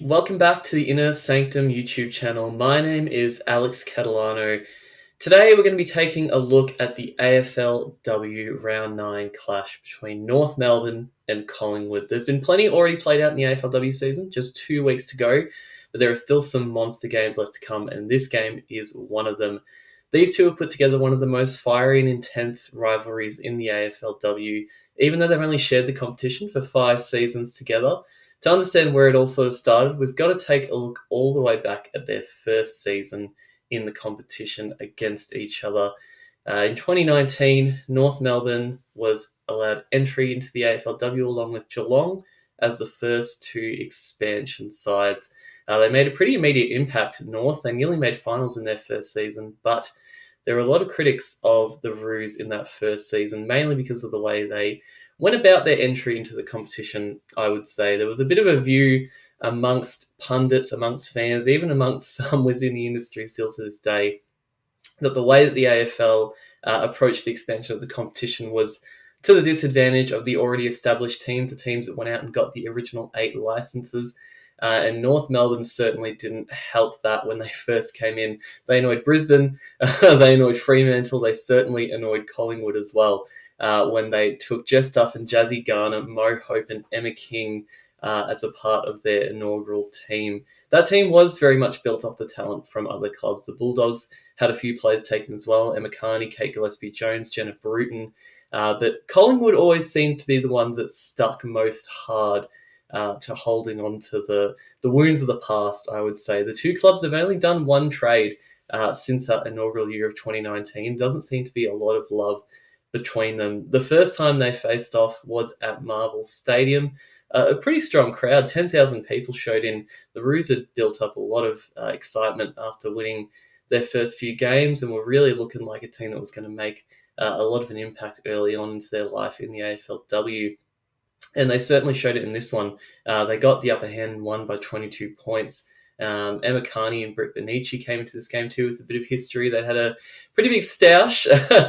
Welcome back to the Inner Sanctum YouTube channel. My name is Alex Catalano. Today we're going to be taking a look at the AFLW Round 9 clash between North Melbourne and Collingwood. There's been plenty already played out in the AFLW season, just 2 weeks to go, but there are still some monster games left to come, and this game is one of them. These two have put together one of the most fiery and intense rivalries in the AFLW, even though they've only shared the competition for 5 seasons together. To understand where it all sort of started, we've got to take a look all the way back at their first season in the competition against each other. In 2019, North Melbourne was allowed entry into the AFLW along with Geelong as the first two expansion sides. They made a pretty immediate impact at North. They nearly made finals in their first season, but there were a lot of critics of the Roos in that first season, mainly because of the way they went about their entry into the competition. I would say there was a bit of a view amongst pundits, amongst fans, even amongst some within the industry still to this day, that the way that the AFL approached the expansion of the competition was to the disadvantage of the already established teams, the teams that went out and got the original 8 licenses. And North Melbourne certainly didn't help that when they first came in. They annoyed Brisbane, they annoyed Fremantle, they certainly annoyed Collingwood as well. When they took Jeff Duff and Jazzy Garner, Mo Hope and Emma King as a part of their inaugural team. That team was very much built off the talent from other clubs. The Bulldogs had a few players taken as well: Emma Carney, Kate Gillespie-Jones, Jenna Bruton. But Collingwood always seemed to be the ones that stuck most hard to holding on to the wounds of the past, I would say. The two clubs have only done one trade since that inaugural year of 2019. Doesn't seem to be a lot of love between them. The first time they faced off was at Marvel Stadium. A pretty strong crowd, 10,000 people showed in. The Roos had built up a lot of excitement after winning their first few games and were really looking like a team that was going to make a lot of an impact early on into their life in the AFLW. And they certainly showed it in this one. They got the upper hand and won by 22 points. Emma Carney and Britt Benici came into this game too with a bit of history. They had a pretty big stoush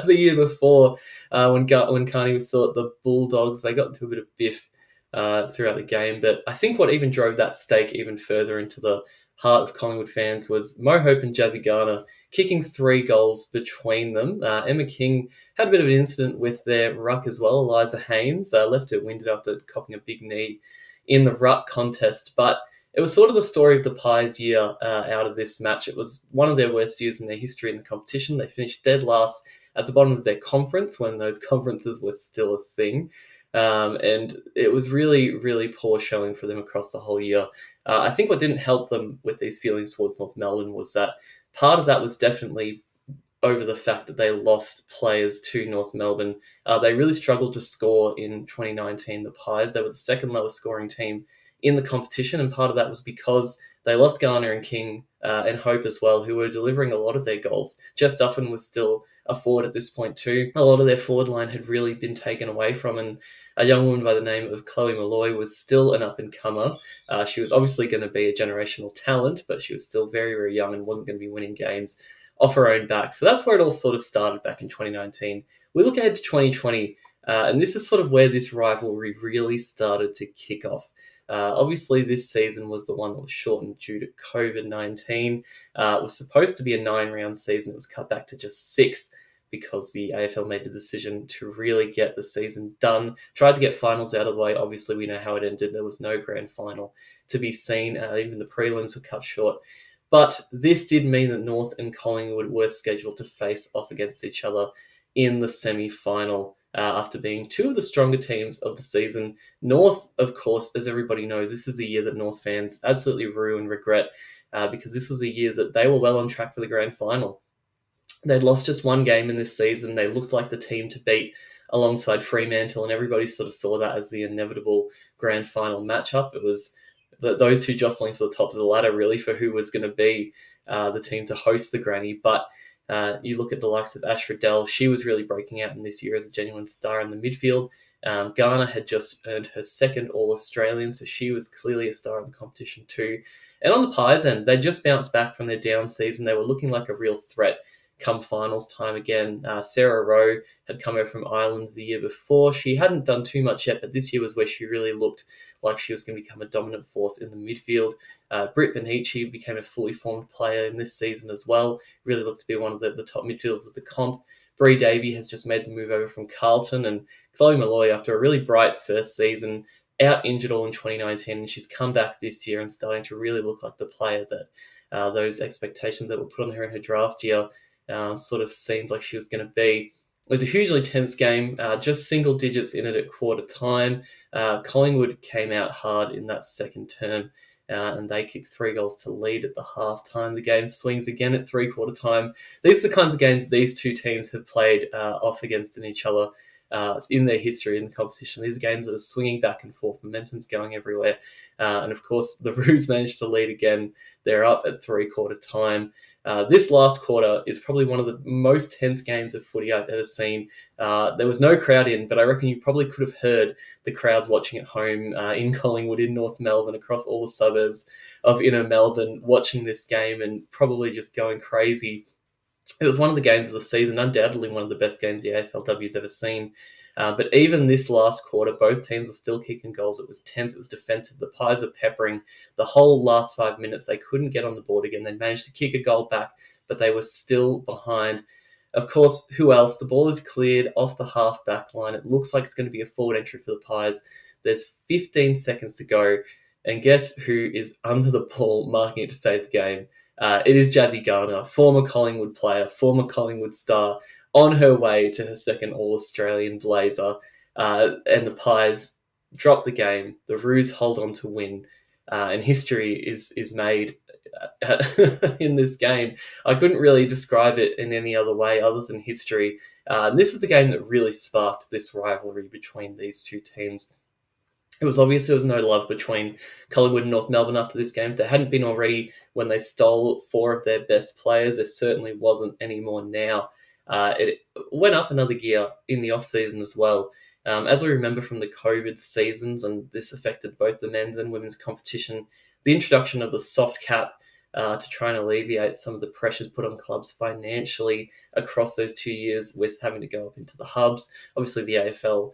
the year before when Carney was still at the Bulldogs. They got into a bit of biff throughout the game. But I think what even drove that stake even further into the heart of Collingwood fans was Mo Hope and Jazzy Garner kicking 3 goals between them. Emma King had a bit of an incident with their ruck as well. Eliza Haynes left her winded after copping a big knee in the ruck contest. But it was sort of the story of the Pies year out of this match. It was one of their worst years in their history in the competition. They finished dead last at the bottom of their conference when those conferences were still a thing. And it was really, really poor showing for them across the whole year. I think what didn't help them with these feelings towards North Melbourne was that part of that was definitely over the fact that they lost players to North Melbourne. They really struggled to score in 2019, the Pies. They were the second lowest scoring team in the competition, and part of that was because they lost Garner and King and Hope as well, who were delivering a lot of their goals. Jess Duffin was still a forward at this point too. A lot of their forward line had really been taken away from, and a young woman by the name of Chloe Malloy was still an up-and-comer. She was obviously going to be a generational talent, but she was still very, very young and wasn't going to be winning games off her own back. So that's where it all sort of started back in 2019. We look ahead to 2020, and this is sort of where this rivalry really started to kick off. Obviously, this season was the one that was shortened due to COVID-19. It was supposed to be a 9-round season. It was cut back to just 6 because the AFL made the decision to really get the season done. Tried to get finals out of the way. Obviously, we know how it ended. There was no grand final to be seen. Even the prelims were cut short. But this did mean that North and Collingwood were scheduled to face off against each other in the semi-final. After being 2 of the stronger teams of the season. North, of course, as everybody knows, this is a year that North fans absolutely rue and regret because this was a year that they were well on track for the grand final. They'd lost just 1 game in this season. They looked like the team to beat alongside Fremantle, and everybody sort of saw that as the inevitable grand final matchup. It was those two jostling for the top of the ladder, really, for who was going to be the team to host the granny. But you look at the likes of Ash Riddell, she was really breaking out in this year as a genuine star in the midfield. Garner had just earned her 2nd All-Australian, so she was clearly a star of the competition too. And on the Pies end, they just bounced back from their down season. They were looking like a real threat come finals time again. Sarah Rowe had come over from Ireland the year before. She hadn't done too much yet, but this year was where she really looked like she was going to become a dominant force in the midfield. Britt Benici became a fully formed player in this season as well. Really looked to be one of the top midfielders of the comp. Bree Davey has just made the move over from Carlton, and Chloe Malloy, after a really bright first season, out injured all in 2019, and she's come back this year and starting to really look like the player that those expectations that were put on her in her draft year sort of seemed like she was going to be. It was a hugely tense game, just single digits in it at quarter time. Collingwood came out hard in that second term, and they kicked 3 goals to lead at the half time. The game swings again at three-quarter time. These are the kinds of games these two teams have played off against each other in their history in the competition. These are games that are swinging back and forth, momentum's going everywhere. And of course, the Roos managed to lead again. They're up at three-quarter time. This last quarter is probably one of the most tense games of footy I've ever seen. There was no crowd in, but I reckon you probably could have heard the crowds watching at home in Collingwood, in North Melbourne, across all the suburbs of inner Melbourne, watching this game and probably just going crazy. It was one of the games of the season, undoubtedly one of the best games the AFLW's ever seen. But even this last quarter, both teams were still kicking goals. It was tense, it was defensive. The Pies were peppering the whole last 5 minutes. They couldn't get on the board again. They managed to kick a goal back, but they were still behind. Of course, who else? The ball is cleared off the half-back line. It looks like it's going to be a forward entry for the Pies. There's 15 seconds to go, and guess who is under the ball marking it to save the game? It is Jazzy Garner, former Collingwood player, former Collingwood star, on her way to her second All-Australian blazer. And the Pies drop the game. The Roos hold on to win. And history is made in this game. I couldn't really describe it in any other way other than history. This is the game that really sparked this rivalry between these two teams. It was obvious there was no love between Collingwood and North Melbourne after this game. If there hadn't been already when they stole 4 of their best players, there certainly wasn't anymore now. It went up another gear in the off-season as well. As we remember from the COVID seasons, and this affected both the men's and women's competition, the introduction of the soft cap to try and alleviate some of the pressures put on clubs financially across those 2 years with having to go up into the hubs. Obviously, the AFL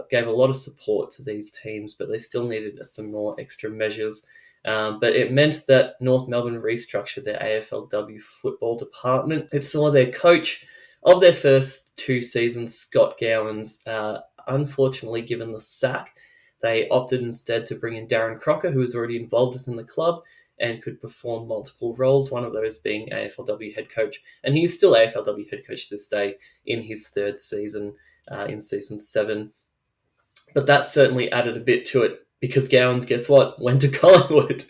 gave a lot of support to these teams, but they still needed some more extra measures. But it meant that North Melbourne restructured their AFLW football department. It saw their coach of their first 2 seasons, Scott Gowans, unfortunately given the sack. They opted instead to bring in Darren Crocker, who was already involved within the club and could perform multiple roles, one of those being AFLW head coach. And he's still AFLW head coach to this day in his 3rd season, in season 7. But that certainly added a bit to it because Gowans, guess what, went to Collingwood.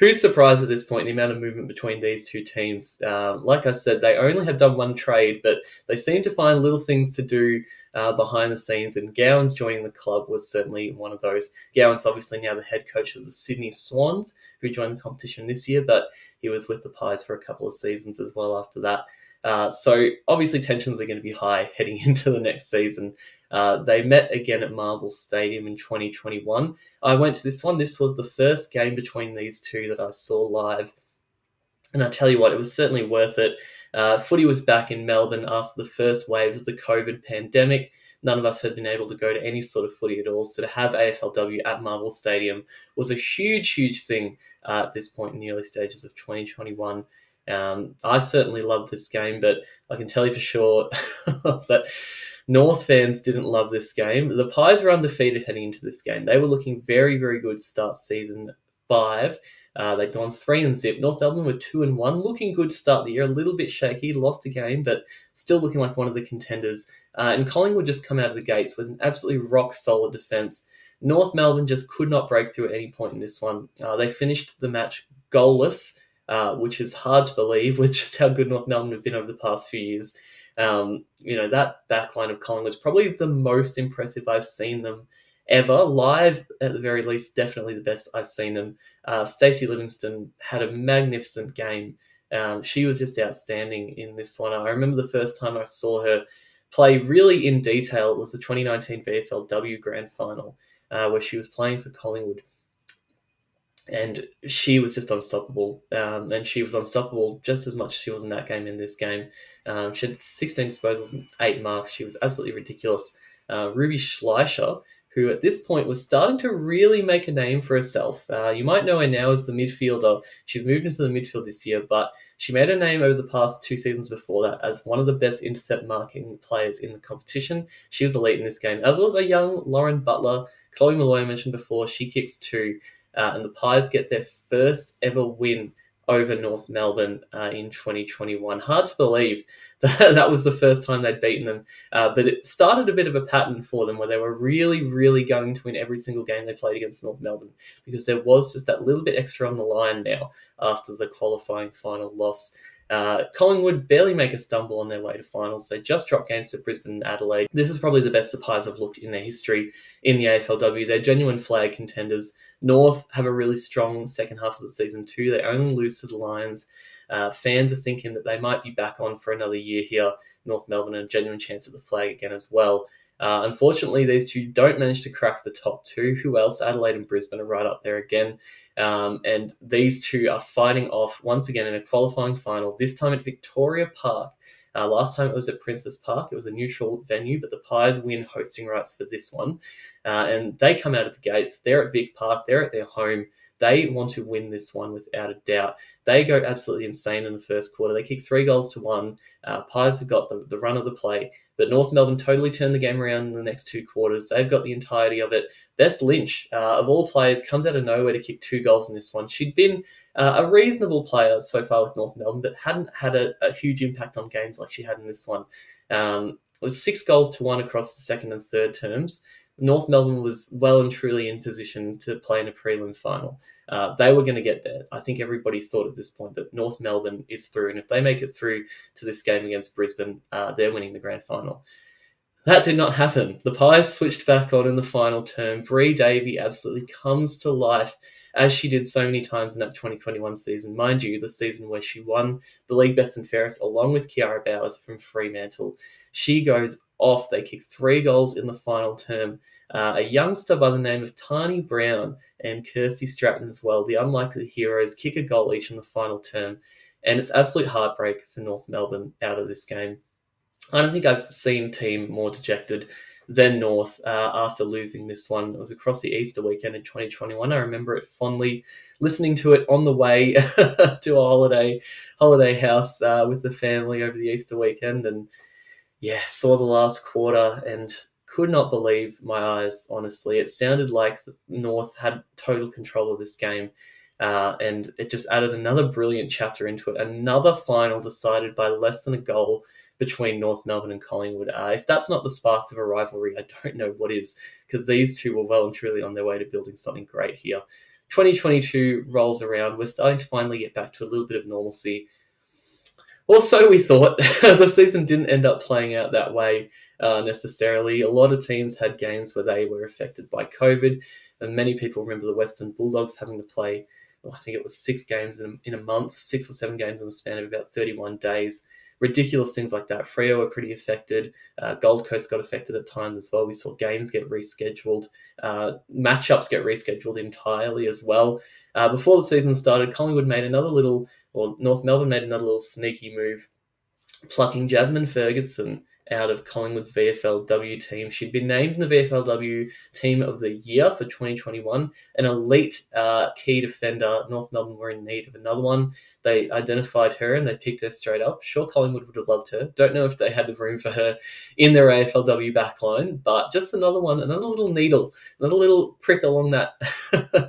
Who's surprised at this point, the amount of movement between these two teams? Like I said, they only have done one trade, but they seem to find little things to do behind the scenes, and Gowans joining the club was certainly one of those. Gowans obviously now the head coach of the Sydney Swans, who joined the competition this year, but he was with the Pies for a couple of seasons as well after that. So obviously tensions are going to be high heading into the next season. They met again at Marvel Stadium in 2021. I went to this one. This was the first game between these two that I saw live. And I tell you what, it was certainly worth it. Footy was back in Melbourne after the first waves of the COVID pandemic. None of us had been able to go to any sort of footy at all. So to have AFLW at Marvel Stadium was a huge, huge thing at this point in the early stages of 2021. I certainly loved this game, but I can tell you for sure that North fans didn't love this game. The Pies were undefeated heading into this game. They were looking very, very good to start season 5. They'd gone 3-0. North Melbourne were 2-1, looking good to start the year. A little bit shaky, lost a game, but still looking like one of the contenders. And Collingwood just come out of the gates with an absolutely rock-solid defence. North Melbourne just could not break through at any point in this one. They finished the match goalless, which is hard to believe with just how good North Melbourne have been over the past few years. That backline of Collingwood is probably the most impressive I've seen them ever. Live, at the very least, definitely the best I've seen them. Stacey Livingston had a magnificent game. She was just outstanding in this one. I remember the first time I saw her play really in detail. It was the 2019 VFLW Grand Final, where she was playing for Collingwood. And she was just unstoppable. And she was unstoppable just as much as she was in that game in this game. She had 16 disposals and 8 marks. She was absolutely ridiculous. Ruby Schleicher, who at this point was starting to really make a name for herself. You might know her now as the midfielder. She's moved into the midfield this year, but she made her name over the past 2 seasons before that as one of the best intercept marking players in the competition. She was elite in this game, as was a young Lauren Butler. Chloe Malloy mentioned before, she kicks 2, and the Pies get their first ever win over North Melbourne in 2021. Hard to believe that was the first time they'd beaten them, but it started a bit of a pattern for them where they were really, really going to win every single game they played against North Melbourne, because there was just that little bit extra on the line now after the qualifying final loss. Collingwood barely make a stumble on their way to finals. They just dropped games to Brisbane and Adelaide. This is probably the best the Pies have looked in their history in the AFLW. They're genuine flag contenders. North have a really strong second half of the season too. They only lose to the Lions. Fans are thinking that they might be back on for another year here. North Melbourne, and a genuine chance at the flag again as well. Unfortunately, these two don't manage to crack the top 2. Who else? Adelaide and Brisbane are right up there again. And these two are fighting off once again in a qualifying final, this time at Victoria Park. Last time it was at Princess Park. It was a neutral venue, but the Pies win hosting rights for this one. And they come out of the gates. They're at Vic Park. They're at their home. They want to win this one without a doubt. They go absolutely insane in the first quarter. They kick 3 goals to 1. Pies have got the run of the play, but North Melbourne totally turned the game around in the next 2 quarters. They've got the entirety of it. Beth Lynch, of all players, comes out of nowhere to kick 2 goals in this one. She'd been a reasonable player so far with North Melbourne, but hadn't had a huge impact on games like she had in this one. It was 6 goals to 1 across the second and third terms. North Melbourne was well and truly in position to play in a prelim final. They were going to get there. I think everybody thought at this point that North Melbourne is through, and if they make it through to this game against Brisbane, they're winning the grand final. That did not happen. The Pies switched back on in the final term. Bree Davey absolutely comes to life, as she did so many times in that 2021 season. Mind you, the season where she won the league best and fairest along with Kiara Bowers from Fremantle. She goes off. They kick 3 goals in the final term. A youngster by the name of Tani Brown and Kirsty Stratton as well, the unlikely heroes, kick a goal each in the final term. And it's absolute heartbreak for North Melbourne out of this game. I don't think I've seen a team more dejected than North after losing this one. It was across the Easter weekend in 2021. I remember it fondly, listening to it on the way to a holiday house with the family over the Easter weekend, and saw the last quarter and could not believe my eyes, honestly. It sounded like North had total control of this game, and it just added another brilliant chapter into it. Another final decided by less than a goal between North Melbourne and Collingwood. If that's not the sparks of a rivalry, I don't know what is, because these two were well and truly on their way to building something great here. 2022 rolls around. We're starting to finally get back to a little bit of normalcy. Or so we thought. The season didn't end up playing out that way necessarily. A lot of teams had games where they were affected by COVID, and many people remember the Western Bulldogs having to play, I think it was 6 games in a month, 6 or 7 games in the span of about 31 days. Ridiculous things like that. Freo were pretty affected. Gold Coast got affected at times as well. We saw games get rescheduled. Matchups get rescheduled entirely as well. Before the season started, Collingwood made North Melbourne made another little sneaky move, plucking Jasmine Ferguson out of Collingwood's VFLW team. She'd been named in the VFLW Team of the Year for 2021, an elite key defender. North Melbourne were in need of another one. They identified her and they picked her straight up. Sure, Collingwood would have loved her. Don't know if they had the room for her in their AFLW backline, but just another one, another little needle, another little prick along that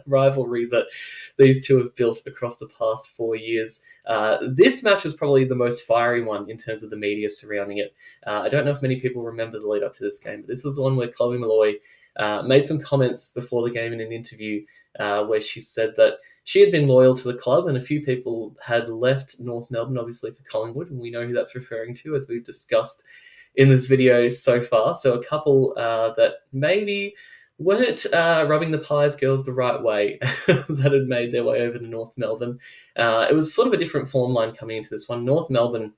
rivalry that these two have built across the past 4 years. This match was probably the most fiery one in terms of the media surrounding it. I don't know if many people remember the lead up to this game, but this was the one where Chloe Malloy made some comments before the game in an interview where she said that she had been loyal to the club, and a few people had left North Melbourne, obviously, for Collingwood, and we know who that's referring to, as we've discussed in this video so far. So a couple that maybe weren't rubbing the Pies girls the right way that had made their way over to North Melbourne. It was sort of a different form line coming into this one. North Melbourne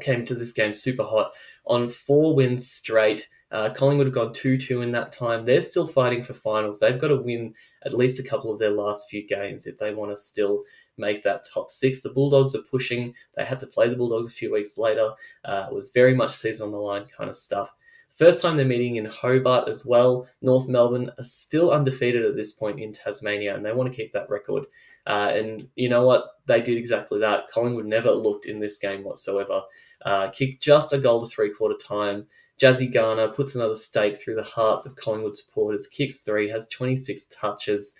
came to this game super hot on 4 wins straight. Collingwood have gone 2-2 in that time. They're still fighting for finals. They've got to win at least a couple of their last few games if they want to still make that top 6. The Bulldogs are pushing. They had to play the Bulldogs a few weeks later. It was very much season on the line kind of stuff. First time they're meeting in Hobart as well. North Melbourne are still undefeated at this point in Tasmania, and they want to keep that record. And you know what? They did exactly that. Collingwood never looked in this game whatsoever. Kicked just a goal to three-quarter time. Jazzy Garner puts another stake through the hearts of Collingwood supporters, kicks 3, has 26 touches.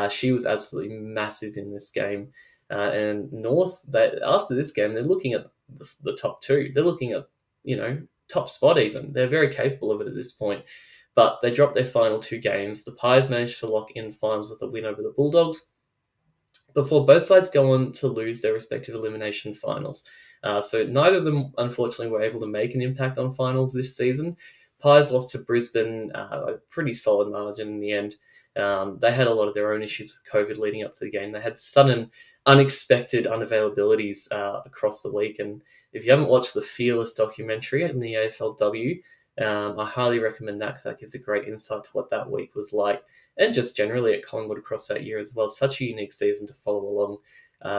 She was absolutely massive in this game. And North, after this game, they're looking at the top 2. They're looking at, top spot even. They're very capable of it at this point. But they dropped their final 2 games. The Pies managed to lock in finals with a win over the Bulldogs before both sides go on to lose their respective elimination finals. So neither of them, unfortunately, were able to make an impact on finals this season. Pies lost to Brisbane, a pretty solid margin in the end. They had a lot of their own issues with COVID leading up to the game. They had sudden, unexpected unavailabilities across the week. And if you haven't watched the Fearless documentary in the AFLW, I highly recommend that because that gives a great insight to what that week was like. And just generally at Collingwood across that year as well. Such a unique season to follow along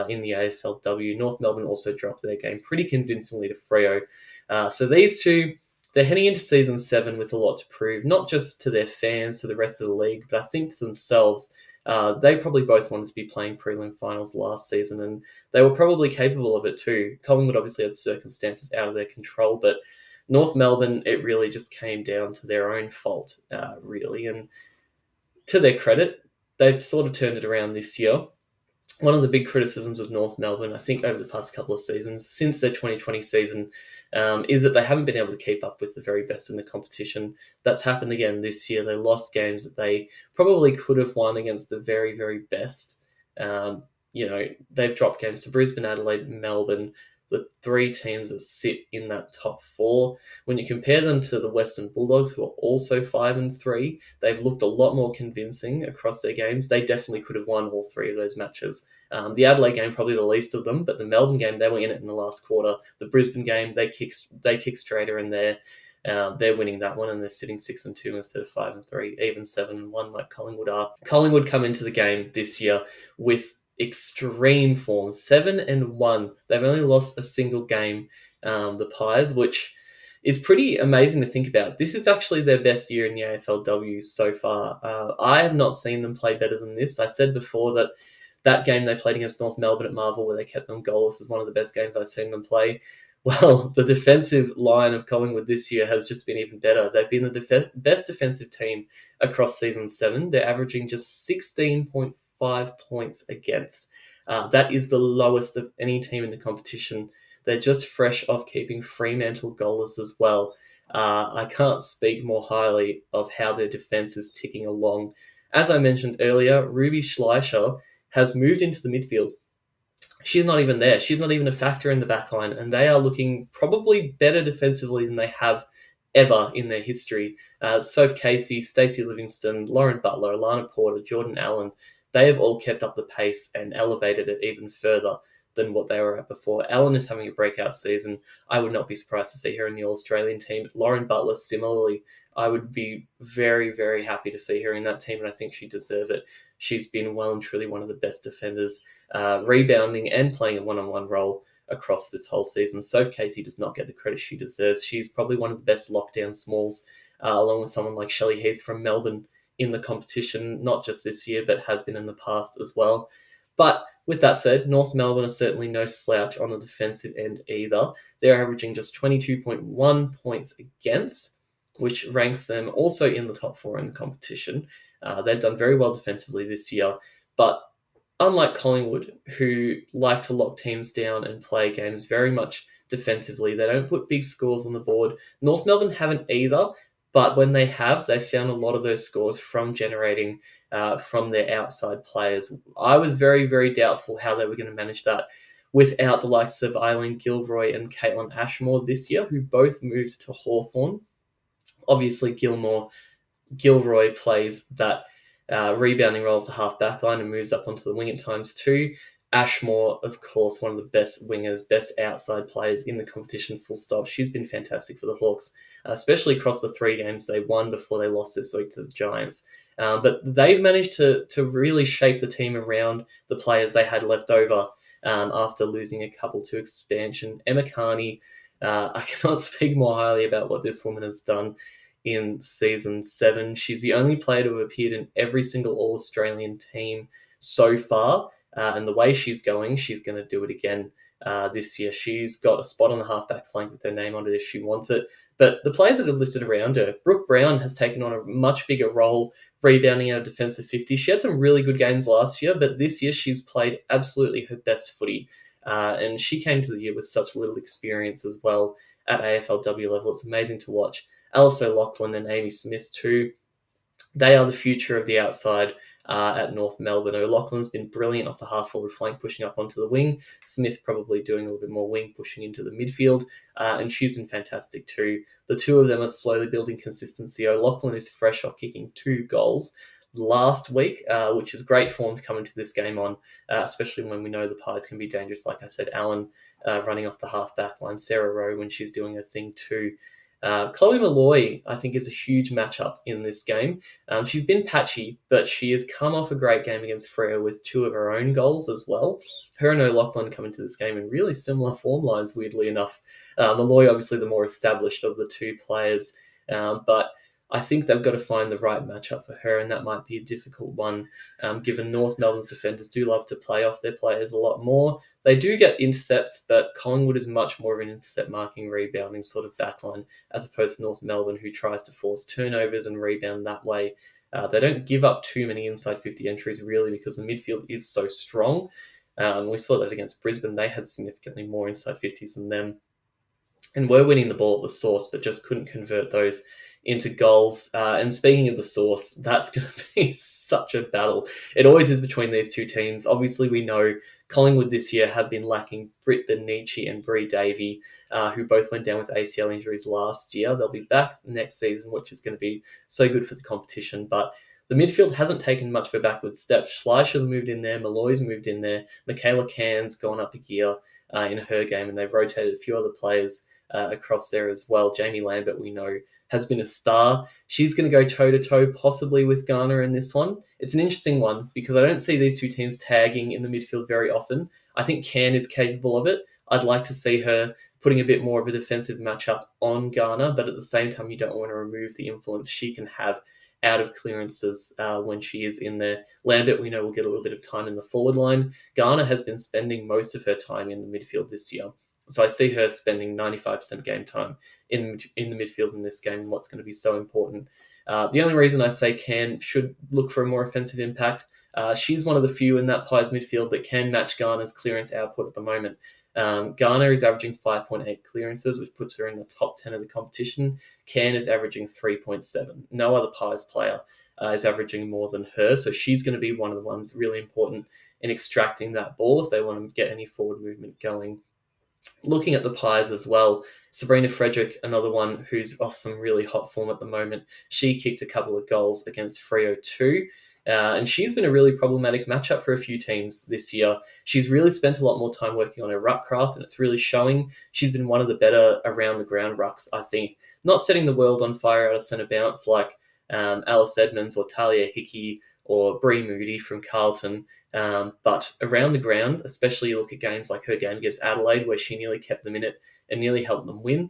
in the AFLW. North Melbourne also dropped their game pretty convincingly to Freo. So these two, they're heading into season 7 with a lot to prove, not just to their fans, to the rest of the league, but I think to themselves. They probably both wanted to be playing prelim finals last season, and they were probably capable of it too. Collingwood obviously had circumstances out of their control, but North Melbourne, it really just came down to their own fault, really. And to their credit, they've sort of turned it around this year. One of the big criticisms of North Melbourne, I think, over the past couple of seasons, since their 2020 season, is that they haven't been able to keep up with the very best in the competition. That's happened again this year. They lost games that they probably could have won against the very, very best. They've dropped games to Brisbane, Adelaide, Melbourne, the 3 teams that sit in that top 4. When you compare them to the Western Bulldogs, who are also 5-3, they've looked a lot more convincing across their games. They definitely could have won all 3 of those matches. The Adelaide game, probably the least of them, but the Melbourne game, they were in it in the last quarter. The Brisbane game, they kick straighter in there. They're winning that one, and they're sitting 6-2 instead of 5-3, even 7-1 like Collingwood are. Collingwood come into the game this year with extreme form, 7-1. They've only lost a single game, the Pies, which is pretty amazing to think about. This is actually their best year in the AFLW so far. I have not seen them play better than this. I said before that game they played against North Melbourne at Marvel, where they kept them goalless, is one of the best games I've seen them play. Well, the defensive line of Collingwood this year has just been even better. They've been the best defensive team across season 7. They're averaging just 16.5 points against. That is the lowest of any team in the competition. They're just fresh off keeping Fremantle goalless as well. I can't speak more highly of how their defence is ticking along. As I mentioned earlier, Ruby Schleicher has moved into the midfield. She's not even there. She's not even a factor in the backline, and they are looking probably better defensively than they have ever in their history. Soph Casey, Stacey Livingston, Lauren Butler, Alana Porter, Jordan Allen, they have all kept up the pace and elevated it even further than what they were at before. Allen is having a breakout season. I would not be surprised to see her in the All-Australian team. Lauren Butler, similarly, I would be very, very happy to see her in that team, and I think she deserves it. She's been well and truly one of the best defenders, rebounding and playing a one-on-one role across this whole season. Soph Casey does not get the credit she deserves. She's probably one of the best lockdown smalls, along with someone like Shelley Heath from Melbourne in the competition, not just this year, but has been in the past as well. But with that said, North Melbourne are certainly no slouch on the defensive end either. They're averaging just 22.1 points against, which ranks them also in the top 4 in the competition. They've done very well defensively this year, but unlike Collingwood, who like to lock teams down and play games very much defensively, they don't put big scores on the board. North Melbourne haven't either, but when they have, they've found a lot of those scores from generating from their outside players. I was very, very doubtful how they were going to manage that without the likes of Eileen Gilroy and Caitlin Ashmore this year, who both moved to Hawthorn. Obviously, Gilroy plays that rebounding role of the half-back line and moves up onto the wing at times too. Ashmore, of course, one of the best wingers, best outside players in the competition, full stop. She's been fantastic for the Hawks, especially across the 3 games they won before they lost this week to the Giants. But they've managed to really shape the team around the players they had left over after losing a couple to expansion. Emma Carney, I cannot speak more highly about what this woman has done in season 7. She's the only player to have appeared in every single All-Australian team so far, and the way she's going to do it again this year. She's got a spot on the halfback flank with her name on it if she wants it. But the players that have lifted around her, Brooke Brown has taken on a much bigger role rebounding out of defensive 50. She had some really good games last year, but this year she's played absolutely her best footy. And she came to the year with such little experience as well at AFLW level. It's amazing to watch. Alice O'Loughlin and Amy Smith too. They are the future of the outside at North Melbourne. O'Loughlin's been brilliant off the half-forward flank, pushing up onto the wing. Smith probably doing a little bit more wing, pushing into the midfield. And she's been fantastic too. The two of them are slowly building consistency. O'Loughlin is fresh off kicking 2 goals last week, which is great form to come into this game on, especially when we know the Pies can be dangerous. Like I said, Alan running off the half-back line, Sarah Rowe when she's doing her thing too. Chloe Malloy, I think, is a huge matchup in this game. She's been patchy, but she has come off a great game against Freo with 2 of her own goals as well. Her and O'Loughlin come into this game in really similar form lines, weirdly enough. Malloy, obviously, the more established of the 2 players, but I think they've got to find the right matchup for her, and that might be a difficult one, given North Melbourne's defenders do love to play off their players a lot more. They do get intercepts, but Collingwood is much more of an intercept marking, rebounding sort of backline, as opposed to North Melbourne, who tries to force turnovers and rebound that way. They don't give up too many inside 50 entries, really, because the midfield is so strong. We saw that against Brisbane. They had significantly more inside 50s than them, and were winning the ball at the source, but just couldn't convert those into goals. And speaking of the source, that's going to be such a battle. It always is between these 2 teams. Obviously, we know Collingwood this year have been lacking Britt Benici and Bree Davey, who both went down with ACL injuries last year. They'll be back next season, which is going to be so good for the competition. But the midfield hasn't taken much of a backward step. Schleischer's moved in there. Malloy's moved in there. Michaela Cairns gone up a gear in her game, and they've rotated a few other players across there as well. Jamie Lambert, we know, has been a star. She's going to go toe-to-toe possibly with Garner in this one. It's an interesting one because I don't see these 2 teams tagging in the midfield very often. I think Cairn is capable of it. I'd like to see her putting a bit more of a defensive matchup on Garner, but at the same time, you don't want to remove the influence she can have out of clearances when she is in there. Lambert, we know, will get a little bit of time in the forward line. Garner has been spending most of her time in the midfield this year. So I see her spending 95% game time in the midfield in this game, and what's going to be so important. The only reason I say Cairn should look for a more offensive impact, she's one of the few in that Pies midfield that can match Garner's clearance output at the moment. Garner is averaging 5.8 clearances, which puts her in the top 10 of the competition. Cairn is averaging 3.7. No other Pies player is averaging more than her, so she's going to be one of the ones really important in extracting that ball if they want to get any forward movement going. Looking at the Pies as well, Sabrina Frederick, another one who's off some really hot form at the moment. She kicked a couple of goals against Freo too, and she's been a really problematic matchup for a few teams this year. She's really spent a lot more time working on her ruck craft, and it's really showing. She's been one of the better around-the-ground rucks, I think. Not setting the world on fire out of centre bounce like Alice Edmonds or Talia Hickey or Bree Moody from Carlton, but around the ground, especially you look at games like her game against Adelaide, where she nearly kept them in it and nearly helped them win.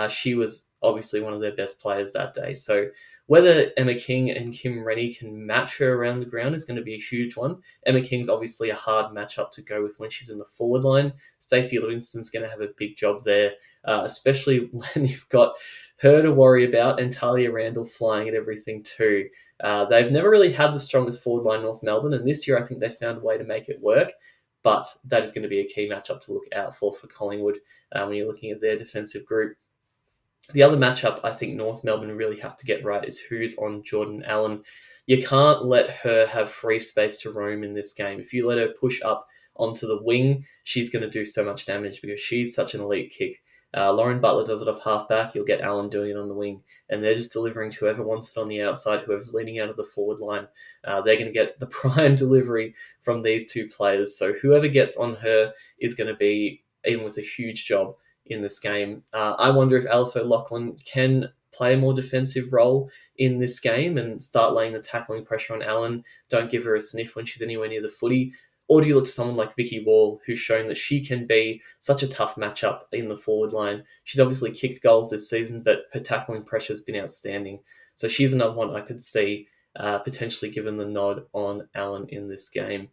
She was obviously one of their best players that day. So whether Emma King and Kim Rennie can match her around the ground is going to be a huge one. Emma King's obviously a hard matchup to go with when she's in the forward line. Stacey Livingston's going to have a big job there, especially when you've got her to worry about and Talia Randall flying at everything too. They've never really had the strongest forward line, North Melbourne, and this year I think they found a way to make it work. But that is going to be a key matchup to look out for Collingwood when you're looking at their defensive group. The other matchup I think North Melbourne really have to get right is who's on Jordan Allen. You can't let her have free space to roam in this game. If you let her push up onto the wing, she's going to do so much damage because she's such an elite kick. Lauren Butler does it off halfback. You'll get Allen doing it on the wing. And they're just delivering to whoever wants it on the outside, whoever's leading out of the forward line. They're going to get the prime delivery from these 2 players. So whoever gets on her is going to be in with a huge job in this game. I wonder if Alice O'Loughlin can play a more defensive role in this game and start laying the tackling pressure on Allen. Don't give her a sniff when she's anywhere near the footy. Or do you look to someone like Vicky Wall, who's shown that she can be such a tough matchup in the forward line? She's obviously kicked goals this season, but her tackling pressure has been outstanding. So she's another one I could see potentially given the nod on Allen in this game.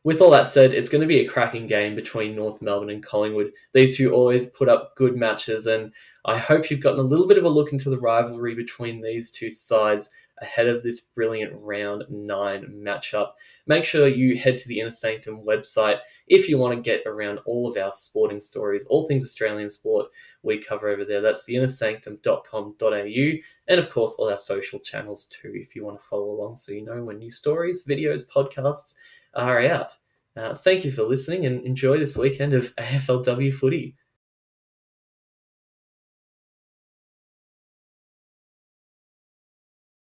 With all that said, it's going to be a cracking game between North Melbourne and Collingwood. These two always put up good matches, and I hope you've gotten a little bit of a look into the rivalry between these two sides ahead of this brilliant round 9 matchup. Make sure you head to the Inner Sanctum website if you want to get around all of our sporting stories, all things Australian sport we cover over there. That's theinnersanctum.com.au, and of course all our social channels too if you want to follow along so you know when new stories, videos, podcasts are out. Thank you for listening and enjoy this weekend of AFLW footy.